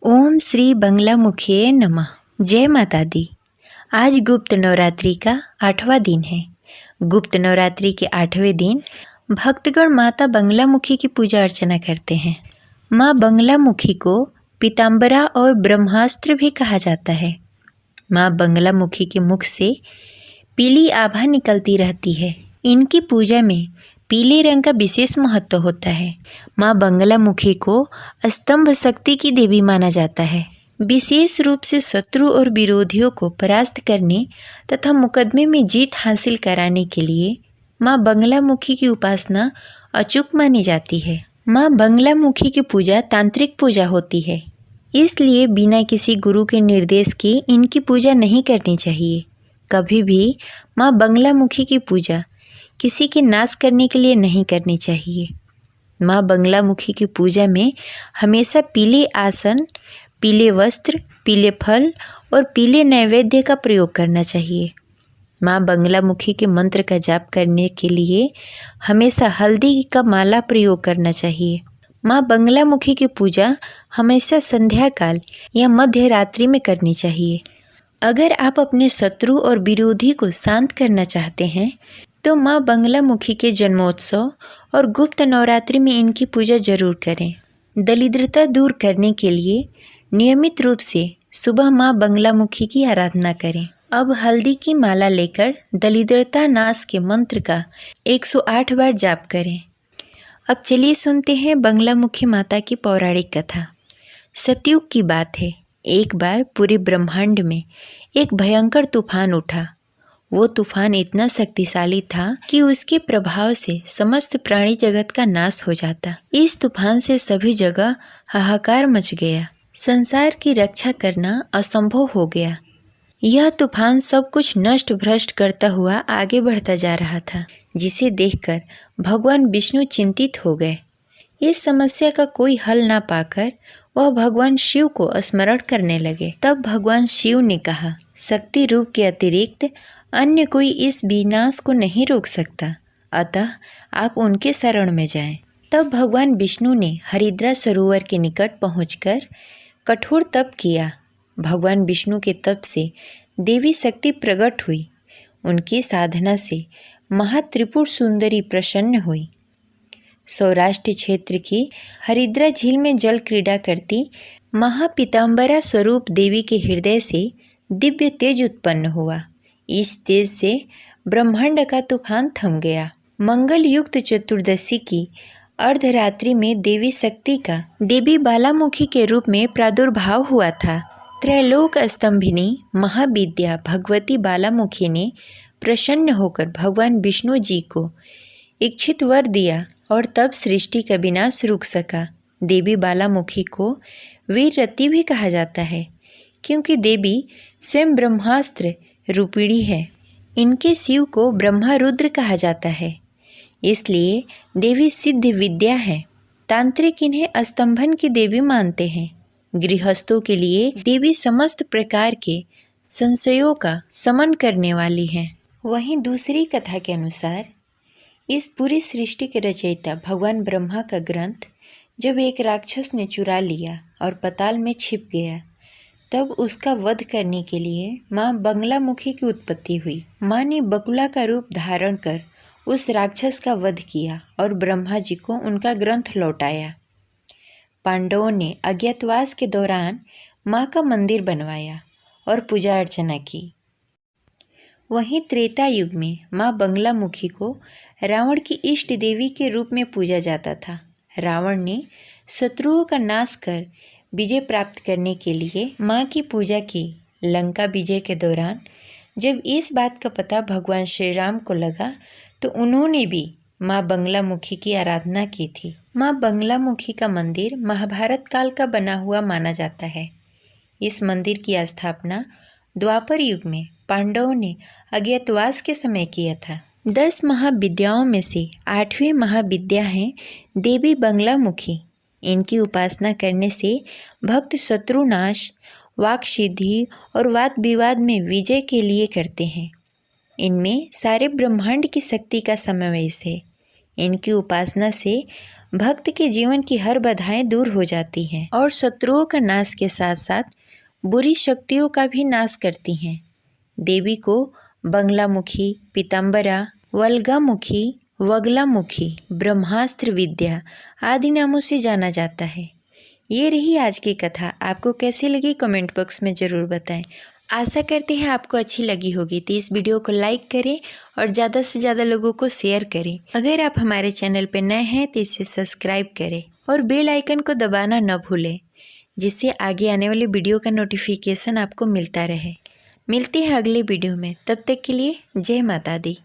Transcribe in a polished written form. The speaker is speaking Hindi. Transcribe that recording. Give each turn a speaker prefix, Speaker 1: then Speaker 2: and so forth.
Speaker 1: ओम श्री बंगलामुखिये नमः। जय माता दी। आज गुप्त नवरात्रि का 8वां दिन है। गुप्त नवरात्रि के 8वें दिन भक्तगण माता बंगलामुखी की पूजा अर्चना करते हैं। माँ बंगलामुखी को पीताम्बरा और ब्रह्मास्त्र भी कहा जाता है। माँ बंगलामुखी के मुख से पीली आभा निकलती रहती है। इनकी पूजा में पीले रंग का विशेष महत्व होता है। माँ बंगलामुखी को स्तंभ शक्ति की देवी माना जाता है। विशेष रूप से शत्रु और विरोधियों को परास्त करने तथा मुकदमे में जीत हासिल कराने के लिए माँ बंगलामुखी की उपासना अचूक मानी जाती है। माँ बंगलामुखी की पूजा तांत्रिक पूजा होती है, इसलिए बिना किसी गुरु के निर्देश के इनकी पूजा नहीं करनी चाहिए। कभी भी माँ बंगलामुखी की पूजा किसी के नाश करने के लिए नहीं करनी चाहिए। माँ बंगलामुखी की पूजा में हमेशा पीले आसन, पीले वस्त्र, पीले फल और पीले नैवेद्य का प्रयोग करना चाहिए। माँ बंगलामुखी के मंत्र का जाप करने के लिए हमेशा हल्दी का माला प्रयोग करना चाहिए। माँ बंगलामुखी की पूजा हमेशा संध्या काल या मध्य रात्रि में करनी चाहिए। अगर आप अपने शत्रु और विरोधी को शांत करना चाहते हैं तो माँ बंगलामुखी के जन्मोत्सव और गुप्त नवरात्रि में इनकी पूजा जरूर करें। दरिद्रता दूर करने के लिए नियमित रूप से सुबह माँ बंगलामुखी की आराधना करें। अब हल्दी की माला लेकर दरिद्रता नाश के मंत्र का 108 बार जाप करें। अब चलिए सुनते हैं बंगलामुखी माता की पौराणिक कथा। सतयुग की बात है। एक बार पूरे ब्रह्मांड में एक भयंकर तूफान उठा। वो तूफान इतना शक्तिशाली था कि उसके प्रभाव से समस्त प्राणी जगत का नाश हो जाता। इस तूफान से सभी जगह हाहाकार मच गया। संसार की रक्षा करना असंभव हो गया। यह तूफान सब कुछ नष्ट भ्रष्ट करता हुआ आगे बढ़ता जा रहा था, जिसे देखकर भगवान विष्णु चिंतित हो गए। इस समस्या का कोई हल ना पाकर वह भगवान शिव को स्मरण करने लगे। तब भगवान शिव ने कहा, शक्ति रूप के अतिरिक्त अन्य कोई इस विनाश को नहीं रोक सकता, अतः आप उनके शरण में जाएं। तब भगवान विष्णु ने हरिद्रा सरोवर के निकट पहुंचकर कठोर तप किया। भगवान विष्णु के तप से देवी शक्ति प्रकट हुई। उनकी साधना से महात्रिपुर सुंदरी प्रसन्न हुई। सौराष्ट्र क्षेत्र की हरिद्रा झील में जल क्रीड़ा करती महापीताम्बरा स्वरूप देवी के हृदय से दिव्य तेज उत्पन्न हुआ। इस तेज से ब्रह्मांड का तूफान थम गया। मंगल युक्त चतुर्दशी की अर्धरात्रि में देवी शक्ति का देवी बालामुखी के रूप में प्रादुर्भाव हुआ था। त्रैलोक स्तंभिनी महाविद्या भगवती बालामुखी ने प्रसन्न होकर भगवान विष्णु जी को इच्छित वर दिया और तब सृष्टि का विनाश रुक सका। देवी बालामुखी को वीररती भी कहा जाता है, क्योंकि देवी स्वयं ब्रह्मास्त्र रूपिणी है। इनके शिव को ब्रह्मा रुद्र कहा जाता है, इसलिए देवी सिद्ध विद्या है। तांत्रिक इन्हें स्तंभन की देवी मानते हैं। गृहस्थों के लिए देवी समस्त प्रकार के संशयों का शमन करने वाली है। वहीं दूसरी कथा के अनुसार इस पूरी सृष्टि के रचयिता भगवान ब्रह्मा का ग्रंथ जब एक राक्षस ने चुरा लिया और पाताल में छिप गया, तब उसका वध करने के लिए माँ बंगलामुखी की उत्पत्ति हुई। माँ ने बकुला का रूप धारण कर उस राक्षस का वध किया और ब्रह्मा जी को उनका ग्रंथ लौटाया। पांडवों ने अज्ञातवास के दौरान माँ का मंदिर बनवाया और पूजा अर्चना की। वहीं त्रेता युग में माँ बंगलामुखी को रावण की इष्ट देवी के रूप में पूजा जाता था। रावण ने शत्रुओं का नाश कर विजय प्राप्त करने के लिए माँ की पूजा की। लंका विजय के दौरान जब इस बात का पता भगवान श्री राम को लगा तो उन्होंने भी माँ बंगलामुखी की आराधना की थी। माँ बंगलामुखी का मंदिर महाभारत काल का बना हुआ माना जाता है। इस मंदिर की स्थापना द्वापर युग में पांडवों ने अज्ञातवास के समय किया था। 10 महाविद्याओं में से 8वीं महाविद्या है देवी बंगलामुखी। इनकी उपासना करने से भक्त शत्रुनाश, वाक सिद्धि और वाद विवाद में विजय के लिए करते हैं। इनमें सारे ब्रह्मांड की शक्ति का समावेश है। इनकी उपासना से भक्त के जीवन की हर बाधाएं दूर हो जाती हैं और शत्रुओं का नाश के साथ साथ बुरी शक्तियों का भी नाश करती हैं। देवी को बंगलामुखी, पीताम्बरा, वल्गामुखी, वगलामुखी, ब्रह्मास्त्र विद्या आदि नामों से जाना जाता है। ये रही आज की कथा। आपको कैसी लगी कमेंट बॉक्स में ज़रूर बताएं। आशा करते हैं आपको अच्छी लगी होगी, तो इस वीडियो को लाइक करें और ज़्यादा से ज़्यादा लोगों को शेयर करें। अगर आप हमारे चैनल पर नए हैं तो इसे सब्सक्राइब करें और बेल आइकन को दबाना न भूलें, जिससे आगे आने वाले वीडियो का नोटिफिकेशन आपको मिलता रहे। मिलते हैं अगले वीडियो में, तब तक के लिए जय माता दी।